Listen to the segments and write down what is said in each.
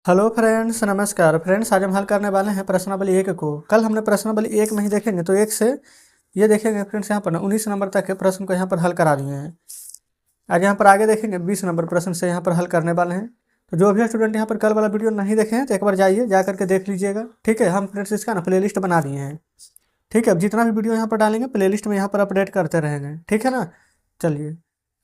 Hello friends, नमस्कार friends. आज हम हल करने वाले हैं प्रश्नावली एक को। कल हमने प्रश्नावली एक में ही देखेंगे तो एक से ये देखेंगे फ्रेंड्स, यहाँ पर ना 19 नंबर तक के प्रश्न को यहाँ पर हल करा दिए हैं। आज यहाँ पर आगे देखेंगे 20 नंबर प्रश्न से यहाँ पर हल करने वाले हैं। तो जो भी स्टूडेंट यहाँ पर कल वाला वीडियो नहीं देखे हैं तो एक बार जाइए, जा करके देख लीजिएगा। ठीक है, हम फ्रेंड्स इसका ना प्ले लिस्ट बना दिए हैं। ठीक है, अब जितना भी वीडियो यहाँ पर डालेंगे प्ले लिस्ट में यहाँ पर अपडेट करते रहेंगे। ठीक है ना। चलिए,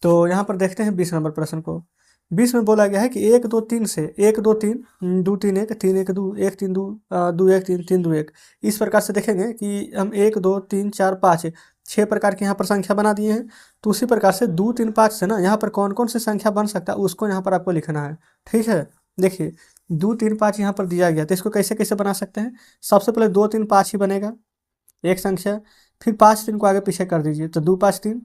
तो यहाँ पर देखते हैं 20 नंबर प्रश्न को। 20 में बोला गया है कि 1 2 3 से 1 2 3 2 3 1 3 1 2 1 3 2 2 1 3 3 2 1 इस प्रकार से देखेंगे कि हम 1 2 3 4 5 6 प्रकार की यहाँ पर संख्या बना दिए हैं। तो उसी प्रकार से 2 3 5 से ना यहाँ पर कौन कौन सी संख्या बन सकता है उसको यहाँ पर आपको लिखना है। ठीक है, देखिए 2 3 5 यहाँ पर दिया गया, तो इसको कैसे कैसे बना सकते हैं। सबसे पहले 2 3 5 ही बनेगा एक संख्या, फिर 5 3 को आगे पीछे कर दीजिए तो 2 5 3,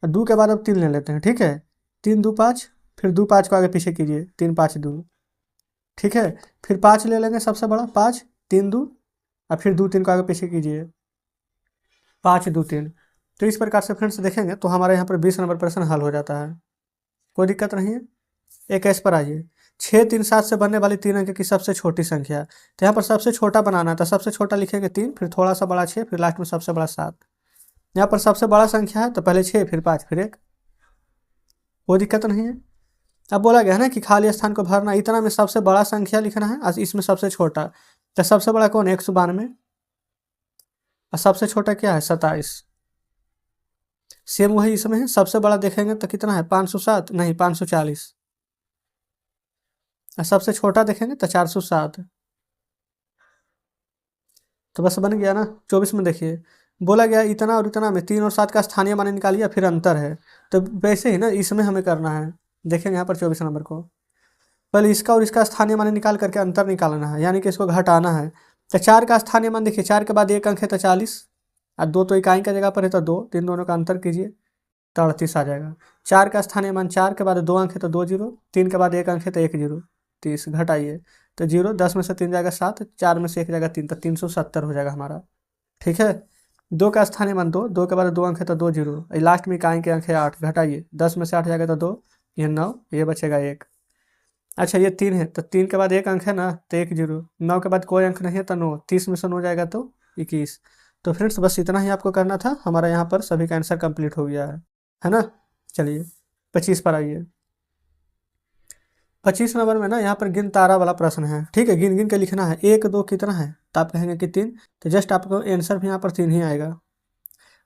2 के बाद अब 3 ले लेते हैं। ठीक है, 3 2 5, फिर 2 5 को आगे पीछे कीजिए 3 5 2। ठीक है, फिर 5 ले लेंगे सबसे बड़ा 5 3 2, और फिर 2 3 को आगे पीछे कीजिए 5 2 3। तो इस प्रकार से फ्रेंड्स देखेंगे तो हमारे यहाँ पर 20 नंबर प्रश्न हल हो जाता है, कोई दिक्कत नहीं है। एक ऐस पर आइए, 6 3 7 से बनने वाली 3 अंक की सबसे छोटी संख्या। तो यहाँ पर सबसे छोटा बनाना है तो सबसे छोटा लिखेंगे 3, फिर थोड़ा सा बड़ा 6, फिर लास्ट में सबसे बड़ा 7। यहाँ पर सबसे बड़ा संख्या है तो पहले 6 फिर 5 फिर 1, कोई दिक्कत नहीं है। अब बोला गया है ना कि खाली स्थान को भरना, इतना में सबसे बड़ा संख्या लिखना है और इसमें सबसे छोटा। तो सबसे बड़ा कौन है 192, और सबसे छोटा क्या है 27। सेम वही इसमें है, सबसे बड़ा देखेंगे तो कितना है 507 नहीं 540, और सबसे छोटा देखेंगे तो 407। तो बस बन गया ना। 24 में देखिए बोला गया इतना और इतना में 3 और 7 का स्थानीय मान निकालिए, फिर अंतर है। तो वैसे ही ना इसमें हमें करना है। देखेंगे यहाँ पर 24 नंबर को, पहले इसका और इसका स्थानीय मान निकाल करके अंतर निकालना है, यानी कि इसको घटाना है। तो 4 का स्थानीय मान देखिए, 4 के बाद 1 अंक है तो 40, और 2 तो इकाई का जगह पर है तो 2, 3 दोनों का अंतर कीजिए तो 38 आ जाएगा। 4 का स्थानीय मान 4 के बाद 2 अंक है तो 2 जीरो, 3 के बाद 1 अंक है तो 1 जीरो, 30 घटाइए तो 0, 10 में से 3 जाएगा 7, 4 में से 1 जाएगा 3, तो 370 हो जाएगा हमारा। ठीक है, 2 का स्थानीय मान 2, 2 के बाद 2 अंक है तो 2 जीरो, लास्ट में इकाई के अंक है 8, घटाइए 10 में से 8 जाएगा तो 2, ये 9, ये बचेगा 1। अच्छा ये 3 है तो 3 के बाद 1 अंक है ना तो 1 जीरो, 9 के बाद कोई अंक नहीं है तो 9, 30 में से 9 जाएगा तो 21। तो फ्रेंड्स बस इतना ही आपको करना था, हमारा यहाँ पर सभी का आंसर कंप्लीट हो गया है ना। चलिए 25 पर आइए। 25 नंबर में ना यहाँ पर गिन तारा वाला प्रश्न है। ठीक है, गिन गिन के लिखना है। 1 2 कितना है तो आप कहेंगे कि 3, तो जस्ट आपको आंसर भी यहाँ पर 3 ही आएगा।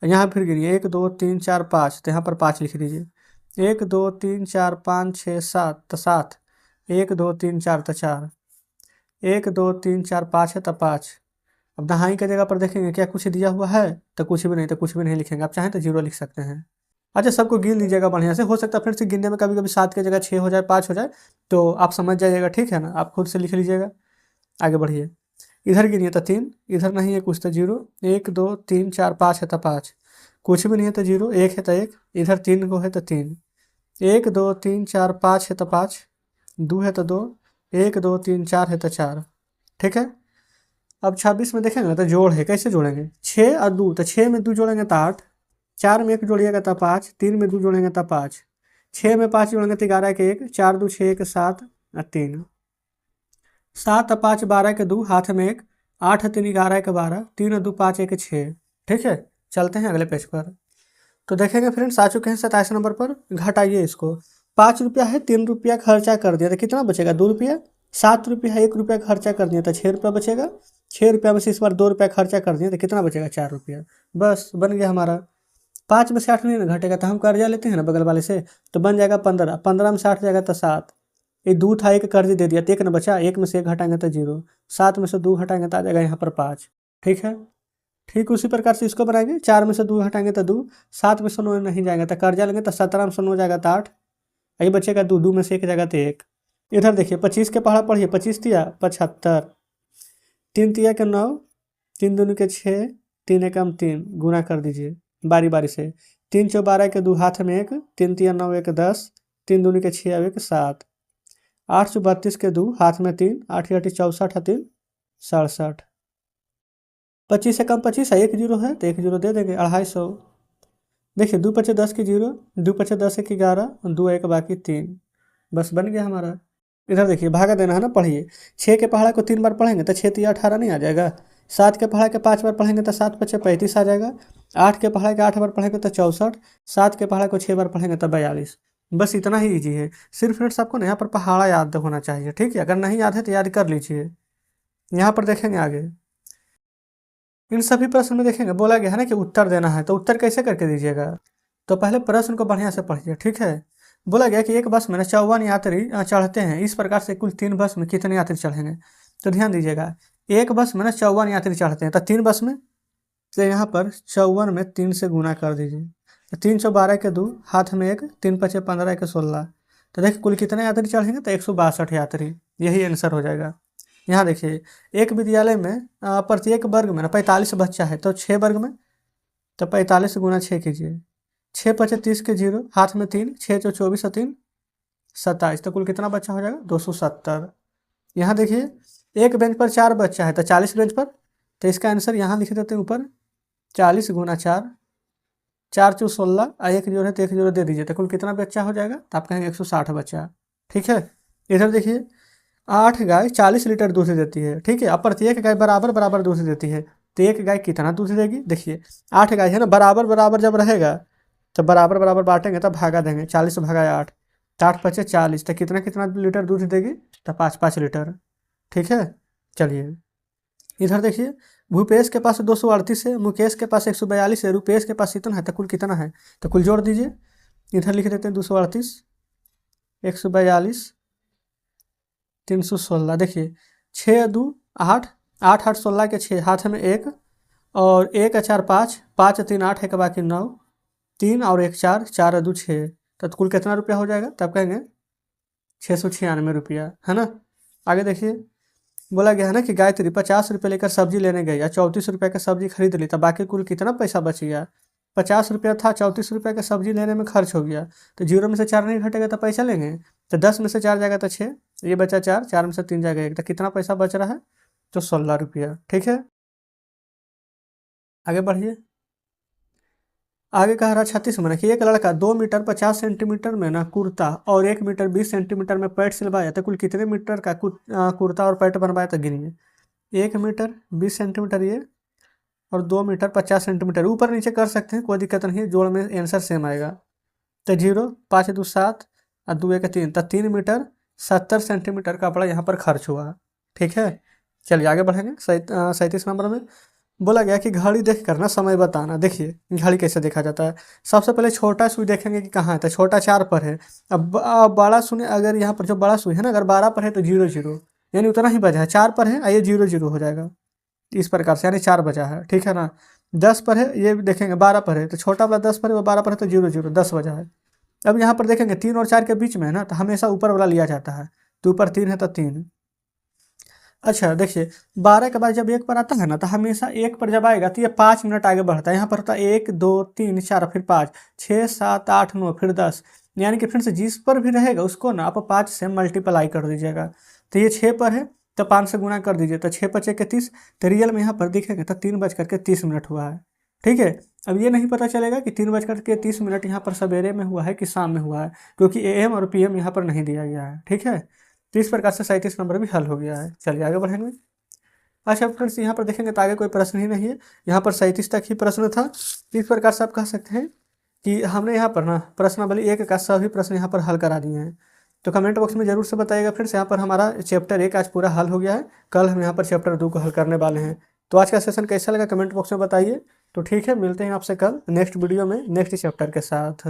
यहाँ फिर गिनिए 1 2 3 4 5, तो यहाँ पर 5 लिख दीजिए। 1 2 3 4 5 6 7 तो 7, 1 2 3 4 तो 4, 1 2 3 4 5 है तो 5। अब दहाई की जगह पर देखेंगे क्या कुछ दिया हुआ है तो कुछ भी नहीं, तो कुछ भी नहीं लिखेंगे। आप चाहें तो 0 लिख सकते हैं। अच्छा सबको गिन लीजिएगा बढ़िया से, हो सकता है फिर से गिनने में कभी कभी 7 की जगह 6 हो जाए 5 हो जाए, तो आप समझ जाइएगा। ठीक है ना, आप खुद से लिख लीजिएगा। आगे बढ़िए, इधर गिनिए तो 3, इधर नहीं है कुछ तो 0, 1 2 3 4 5 है तो 5, कुछ भी नहीं है तो 0, 1 है तो 1, इधर 3 को है तो 3, 1 2 3 4 5 है तो 5, 2 है तो 2, 1 2 3 4 है तो 4। ठीक है, अब 26 में देखेंगे तो जोड़ है, कैसे जोड़ेंगे 6 और 2, तो 6 में 2 जोड़ेंगे तो 8, 4 में 1 जोड़िएगा तो 5, 3 में 2 जोड़ेंगे तो 5, 6 में 5 जोड़ेंगे तो 11 के 1, 4 2 6 के 7 और 3, 7 और 5 12 के 2, हाथ में 1, 8 3 11 के 12, 3 और 2 5 1 6। ठीक है, चलते हैं अगले पेज पर। तो देखेंगे फ्रेंड्स आ चुके हैं 27 नंबर पर। घटाइए इसको, 5 रुपया है 3 रुपया खर्चा कर दिया तो कितना बचेगा 2 रुपया, 7 रुपया है 1 रुपया खर्चा कर दिया तो 6 रुपया बचेगा, 6 रुपया में से इस बार 2 रुपया खर्चा कर दिया तो कितना बचेगा 4 रुपया। बस बन गया हमारा। 5 में से 8 नहीं ना घटेगा तो हम कर्जा लेते हैं ना बगल वाले से, तो बन जाएगा 15, 15 में से 8 जाएगा तो 7, ये 2 था 1 कर्ज दे दिया तो 1 न बचा, 1 में से 1 घटाएंगे तो 0, 7 में से 2 घटाएंगे तो आ जाएगा यहाँ पर 5। ठीक है, ठीक उसी प्रकार से इसको बनाएंगे, 4 में से 2 घटाएंगे तो 2, 7 में से 9 नहीं जाएंगे तो कर्जा लेंगे तो 17 में से 9 जाएगा तो 8, यही बचेगा 2, 2 में से 1 जाएगा तो 1। इधर देखिए 25 के पढ़ा पढ़िए, 25 तिया 75, 3 तिया के 9, 3 दूनी के 6, 3 एकम 3, गुना कर दीजिए बारी बारी से। 3 चौ 12 के 2, हाथ में 1, 3 तिया 9 1 10, 3 दूनी के 6 1 7, 8 चौ 32 के 2, हाथ में 3, 8 8 64 3 67। 25 से कम 25 है, 1 जीरो है तो 1 जीरो दे देंगे 250। देखिए 2 पचे 10 की 0, 2 पचे 10 1 11, 2 1 बाकी 3, बस बन गया हमारा। इधर देखिए भागा देना है ना, पढ़िए। 6 के पहाड़ा को 3 बार पढ़ेंगे तो 6 तिया 18 नहीं आ जाएगा। 7 के पहाड़ा के 5 बार पढ़ेंगे तो 7 पचे 35 आ जाएगा। 8 के पहाड़ा के 8 बार पढ़ेंगे तो 64। 7 के पहाड़ा को 6 बार पढ़ेंगे तो 42। बस इतना ही ईजी है। सिर्फ फ्रेंड्स आपको ना यहाँ पर पहाड़ा याद होना चाहिए, ठीक है। अगर नहीं याद है तो याद कर लीजिए। यहाँ पर देखेंगे आगे इन सभी प्रश्न में देखेंगे बोला गया है ना कि उत्तर देना है, तो उत्तर कैसे करके दीजिएगा। तो पहले प्रश्न को बढ़िया से पढ़िए, ठीक है। बोला गया कि एक बस में 54 यात्री चढ़ते हैं, इस प्रकार से कुल 3 बस में कितने यात्री चढ़ेंगे। तो ध्यान दीजिएगा, एक बस में 54 यात्री चढ़ते हैं तो 3 बस में, तो यहाँ पर 54 में 3 से गुना कर दीजिए। तो 312 के 2, हाथ में 1, 3 पचे 15 के 16। तो देखिए कुल कितने यात्री चढ़ेंगे, तो 162 यात्री, यही आंसर हो जाएगा। यहाँ देखिए एक विद्यालय में प्रत्येक वर्ग में ना 45 बच्चा है, तो 6 वर्ग में, तो 45 गुना 6 कीजिए। 6 पचे 30 के 0, हाथ में 3, 6 चौ 24 और 3 27, तो कुल कितना बच्चा हो जाएगा 270। यहाँ देखिए एक बेंच पर 4 बच्चा है तो 40 बेंच पर, तो इसका आंसर यहाँ लिख देते हैं ऊपर 40 गुना 4, 4 चौ 16 और 1 जोड़ है तो 1 जोड़ दे दीजिए, तो कुल कितना बच्चा हो जाएगा, तो आप कहेंगे 160 बच्चा, ठीक है। इधर देखिए 8 गाय 40 लीटर दूध देती है, ठीक है। अब प्रत्येक गाय बराबर बराबर दूध देती है, तो एक गाय कितना दूध देगी। देखिए 8 गाय है ना, बराबर बराबर जब रहेगा तो बराबर बराबर बांटेंगे तब भागा देंगे, 40 भागा 8, तो 8 पचे 40, तो कितना कितना लीटर दूध देगी, तो 5-5 लीटर, ठीक है। चलिए इधर देखिए भूपेश के पास 238 है, मुकेश के पास 142 है, रुपेश के पास इतना है, तो कुल कितना है, तो कुल जोड़ दीजिए। इधर लिख देते हैं 238, 142, 316। देखिए 6 2 8, 8 8 16 के 6, हाथ में 1 और 1 4 5, 5 3 8 1 बाकी 9, 3 और 1 4, 4 2 6, तो कुल कितना रुपया हो जाएगा, तब कहेंगे 696 रुपया, है ना। आगे देखिए बोला गया है ना कि गायत्री 50 रुपये लेकर सब्जी लेने गई या 34 रुपये का सब्जी खरीद ली, तो बाकी कुल कितना पैसा बच गया। 50 रुपया था, 34 रुपये का सब्जी लेने में खर्च हो गया, तो 0 में से 4 नहीं घटेगा तो पैसा लेंगे, तो 10 में से 4 जाएगा तो 6, ये बचा 4, 4 में से 3 जाएगा 1, तो कितना पैसा बच रहा है, तो 16 रुपया, ठीक है। आगे बढ़िए। आगे कह रहा 36 में कि एक लड़का 2 मीटर 50 सेंटीमीटर में ना कुर्ता और 1 मीटर 20 सेंटीमीटर में पैंट सिलवाया, तो कुल कितने मीटर का कुर्ता और पैंट बनवाया, तो गिनिए। 1 मीटर 20 सेंटीमीटर ये, और 2 मीटर 50 सेंटीमीटर, ऊपर नीचे कर सकते हैं, कोई दिक्कत नहीं है, जोड़ में आंसर सेम आएगा। तो 0 5 2 7 और 2 1 3, तो 3 मीटर 70 सेंटीमीटर कपड़ा यहाँ पर खर्च हुआ, ठीक है। चलिए आगे बढ़ेंगे। 37 नंबर में बोला गया कि घड़ी देख कर ना समय बताना। देखिए घड़ी कैसे देखा जाता है, सबसे पहले छोटा सुई देखेंगे कि कहाँ है, तो छोटा 4 पर है। अब बड़ा सुई, अगर यहाँ पर जो बड़ा सुई है ना, अगर 12 पर है तो 0 0, यानी उतना ही बचा है, 4 पर है ये 0 0 हो जाएगा, इस प्रकार से, यानी 4 बचा है, ठीक है ना। 10 पर है, ये देखेंगे 12 पर है, तो छोटा वाला 10 पर है, वो 12 पर है तो 0 0, 10 बचा है। अब यहाँ पर देखेंगे 3 और 4 के बीच में है ना, तो हमेशा ऊपर वाला लिया जाता है, तो ऊपर 3 है तो 3। अच्छा देखिए 12 के बाद जब 1 पर आता है ना, तो हमेशा 1 पर जब आएगा तो ये 5 मिनट आगे बढ़ता है, यहाँ पर होता है 1 2 3 4 फिर 5 6 7 8 9 फिर 10, यानी कि फिर से जिस पर भी रहेगा उसको ना आप 5 से मल्टीप्लाई कर दीजिएगा। तो ये 6 पर है तो 5 से गुना कर दीजिए, तो 6 पचे के 30, तो रियल में यहाँ पर दिखेगा तो 3:30 हुआ है, ठीक है। अब ये नहीं पता चलेगा कि 3:30 यहाँ पर सवेरे में हुआ है कि शाम में हुआ है, क्योंकि AM और PM यहाँ पर नहीं दिया गया है, ठीक है। तो इस प्रकार से 37 नंबर भी हल हो गया है। चलिए आगे बढ़ेंगे। अच्छा फ्रेंड्स यहाँ पर देखेंगे तो आगे कोई प्रश्न ही नहीं है, यहाँ पर 37 तक ही प्रश्न था। इस प्रकार से आप कह सकते हैं कि हमने यहाँ पर ना प्रश्नावली 1 का सभी प्रश्न यहाँ पर हल करा दिए हैं। तो कमेंट बॉक्स में जरूर से बताइएगा फ्रेंड्स, यहाँ पर हमारा चैप्टर 1 आज पूरा हल हो गया है, कल हम यहाँ पर चैप्टर 2 को हल करने वाले हैं। तो आज का सेशन कैसा लगा कमेंट बॉक्स में बताइए। तो ठीक है, मिलते हैं आपसे कल नेक्स्ट वीडियो में नेक्स्ट चैप्टर के साथ।